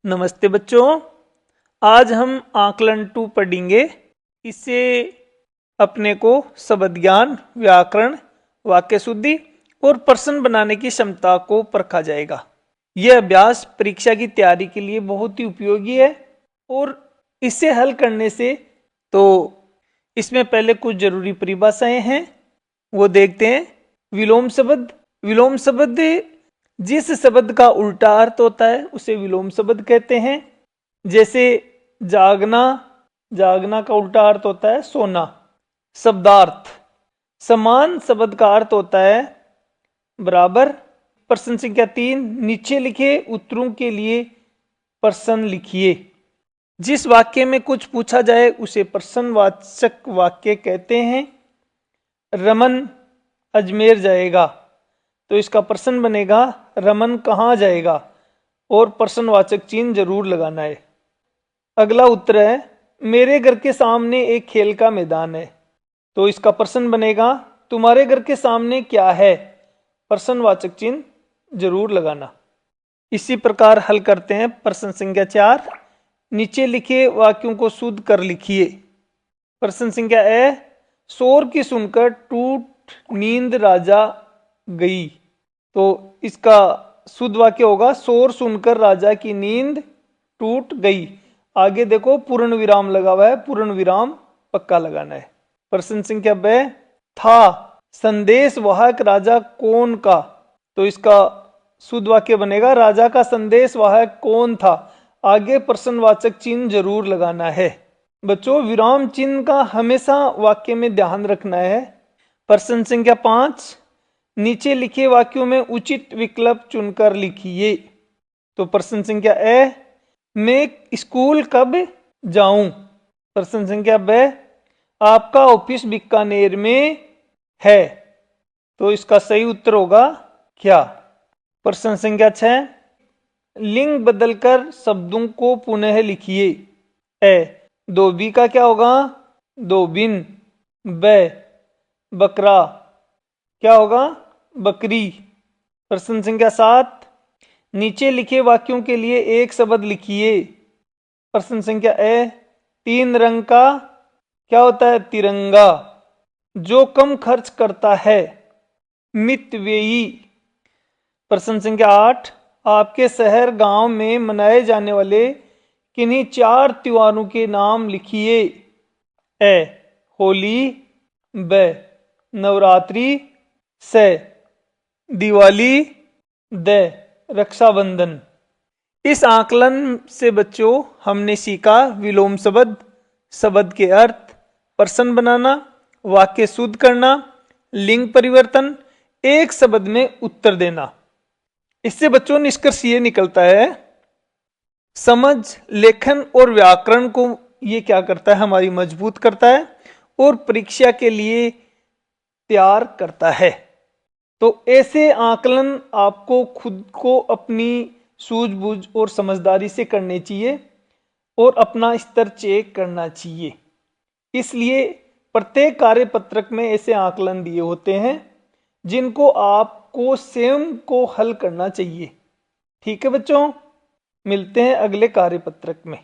नमस्ते बच्चों। आज हम आकलन 2 पढ़ेंगे। इससे अपने को शब्द ज्ञान, व्याकरण, वाक्य शुद्धि और प्रश्न बनाने की क्षमता को परखा जाएगा। यह अभ्यास परीक्षा की तैयारी के लिए बहुत ही उपयोगी है और इसे हल करने से तो इसमें पहले कुछ जरूरी परिभाषाएं हैं, वो देखते हैं। विलोम शब्द जिस शब्द का उल्टा अर्थ होता है उसे विलोम शब्द कहते हैं। जैसे जागना, जागना का उल्टा अर्थ होता है सोना। शब्दार्थ, समान शब्द का अर्थ होता है बराबर। प्रश्न संख्या 3, नीचे लिखे उत्तरों के लिए प्रश्न लिखिए। जिस वाक्य में कुछ पूछा जाए उसे प्रश्नवाचक वाक्य कहते हैं। रमन अजमेर जाएगा, तो इसका प्रश्न बनेगा रमन कहाँ जाएगा और प्रश्नवाचक चिन्ह जरूर लगाना है। अगला उत्तर है मेरे घर के सामने एक खेल का मैदान है, तो इसका प्रश्न बनेगा तुम्हारे घर के सामने क्या है, प्रश्नवाचक चिन्ह जरूर लगाना। इसी प्रकार हल करते हैं प्रश्न संख्या 4, नीचे लिखे वाक्यों को शुद्ध कर लिखिए। प्रश्न संख्या ए, शोर की सुनकर टूट नींद राजा गई, तो इसका शुद्ध वाक्य होगा शोर सुनकर राजा की नींद टूट गई। आगे देखो पूर्ण विराम लगा हुआ है, पूर्ण विराम पक्का लगाना है। प्रश्न संख्या बे, था संदेश वाहक राजा कौन का, तो इसका शुद्ध वाक्य बनेगा राजा का संदेश वाहक कौन था। आगे प्रश्नवाचक चिन्ह जरूर लगाना है। बच्चों, विराम चिन्ह का हमेशा वाक्य में ध्यान रखना है। प्रश्न संख्या 5, नीचे लिखे वाक्यों में उचित विकल्प चुनकर लिखिए। तो प्रश्न संख्या ए, मैं स्कूल कब जाऊं। प्रश्न संख्या बे, आपका ऑफिस बीकानेर में है, तो इसका सही उत्तर होगा क्या। प्रश्न संख्या 6, लिंग बदलकर शब्दों को पुनः लिखिए। ए, धोबी का क्या होगा, धोबिन। बे, बकरा क्या होगा, बकरी। प्रश्न संख्या 7, नीचे लिखे वाक्यों के लिए एक शब्द लिखिए। प्रश्न संख्या ए, 3 रंग का क्या होता है, तिरंगा। जो कम खर्च करता है, मितव्ययी। प्रश्न संख्या 8, आपके शहर गांव में मनाए जाने वाले किन्हीं 4 त्योहारों के नाम लिखिए। ए, होली। ब, नवरात्रि। से, दिवाली। द, रक्षाबंधन। इस आकलन से बच्चों हमने सीखा विलोम शब्द, शब्द के अर्थ, प्रश्न बनाना, वाक्य शुद्ध करना, लिंग परिवर्तन, एक शब्द में उत्तर देना। इससे बच्चों निष्कर्ष ये निकलता है, समझ, लेखन और व्याकरण को ये क्या करता है, हमारी मजबूत करता है और परीक्षा के लिए तैयार करता है। तो ऐसे आकलन आपको खुद को अपनी सूझबूझ और समझदारी से करने चाहिए और अपना स्तर चेक करना चाहिए। इसलिए प्रत्येक कार्यपत्रक में ऐसे आकलन दिए होते हैं जिनको आपको स्वयं को हल करना चाहिए। ठीक है बच्चों, मिलते हैं अगले कार्यपत्रक में।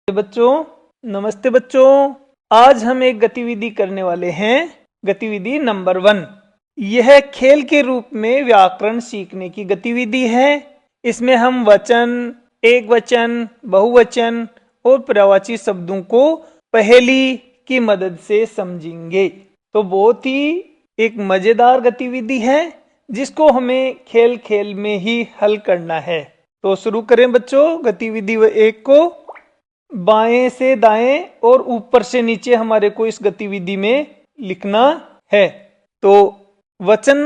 बच्चों नमस्ते बच्चों, आज हम एक गतिविधि करने वाले हैं, गतिविधि नंबर 1। यह खेल के रूप में व्याकरण सीखने की गतिविधि है। इसमें हम वचन, एक वचन, बहुवचन और पर्यायवाची शब्दों को पहेली की मदद से समझेंगे। तो बहुत ही एक मजेदार गतिविधि है जिसको हमें खेल खेल में ही हल करना है। तो शुरू करें बच्चों गतिविधि 1 को। बाएं से दाएं और ऊपर से नीचे हमारे को इस गतिविधि में लिखना है। तो वचन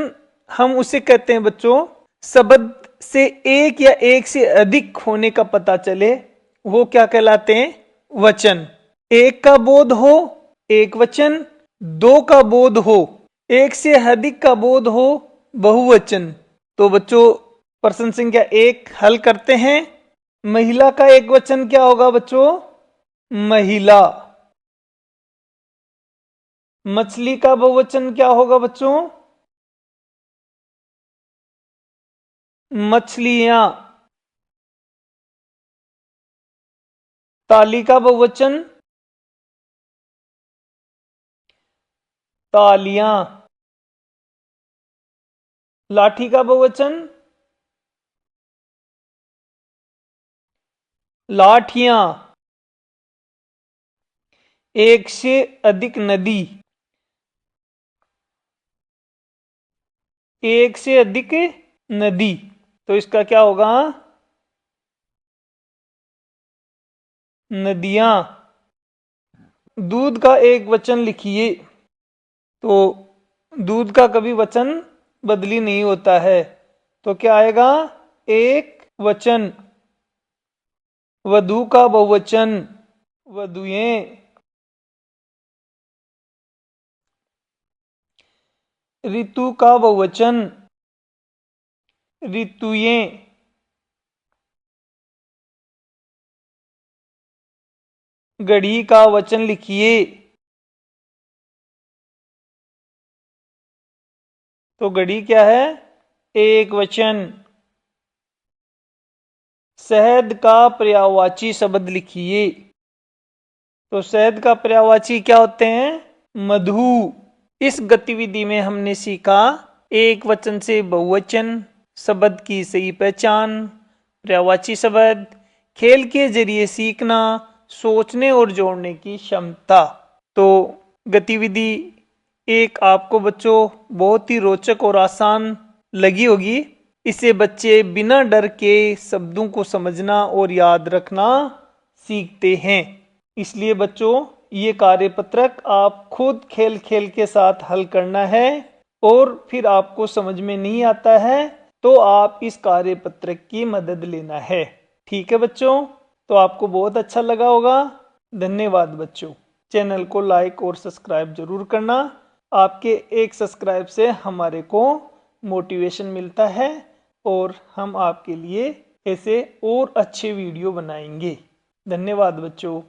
हम उसे कहते हैं बच्चों, शब्द से एक या एक से अधिक होने का पता चले वो क्या कहलाते हैं, वचन। एक का बोध हो, एक वचन। 2 का बोध हो, एक से अधिक का बोध हो, बहुवचन। तो बच्चों प्रश्न संख्या 1 हल करते हैं। महिला का एक वचन क्या होगा बच्चों, महिला। मछली का बहुवचन क्या होगा बच्चों, मछलियां। ताली का बहुवचन तालियां। लाठी का बहुवचन लाठियां। एक से अधिक नदी, एक से अधिक नदी, तो इसका क्या होगा? नदियां। दूध का एक वचन लिखिए। तो दूध का कभी वचन बदली नहीं होता है, तो क्या आएगा? एक वचन। वधु का बहुवचन वधुएं। ऋतु का बहुवचन ऋतुएं। घड़ी का वचन लिखिए। तो घड़ी क्या है? एक वचन। शहद का पर्यायवाची शब्द लिखिए। तो शहद का पर्यायवाची क्या होते हैं? मधु। इस गतिविधि में हमने सीखा एक वचन से बहुवचन शब्द की सही पहचान, पर्यायवाची शब्द, खेल के जरिए सीखना, सोचने और जोड़ने की क्षमता। तो गतिविधि एक आपको बच्चों बहुत ही रोचक और आसान लगी होगी। इसे बच्चे बिना डर के शब्दों को समझना और याद रखना सीखते हैं। इसलिए बच्चों ये कार्यपत्रक आप खुद खेल खेल के साथ हल करना है, और फिर आपको समझ में नहीं आता है तो आप इस कार्यपत्रक की मदद लेना है। ठीक है बच्चों, तो आपको बहुत अच्छा लगा होगा। धन्यवाद बच्चों। चैनल को लाइक और सब्सक्राइब जरूर करना। आपके एक सब्सक्राइब से हमारे को मोटिवेशन मिलता है और हम आपके लिए ऐसे और अच्छे वीडियो बनाएंगे। धन्यवाद बच्चों।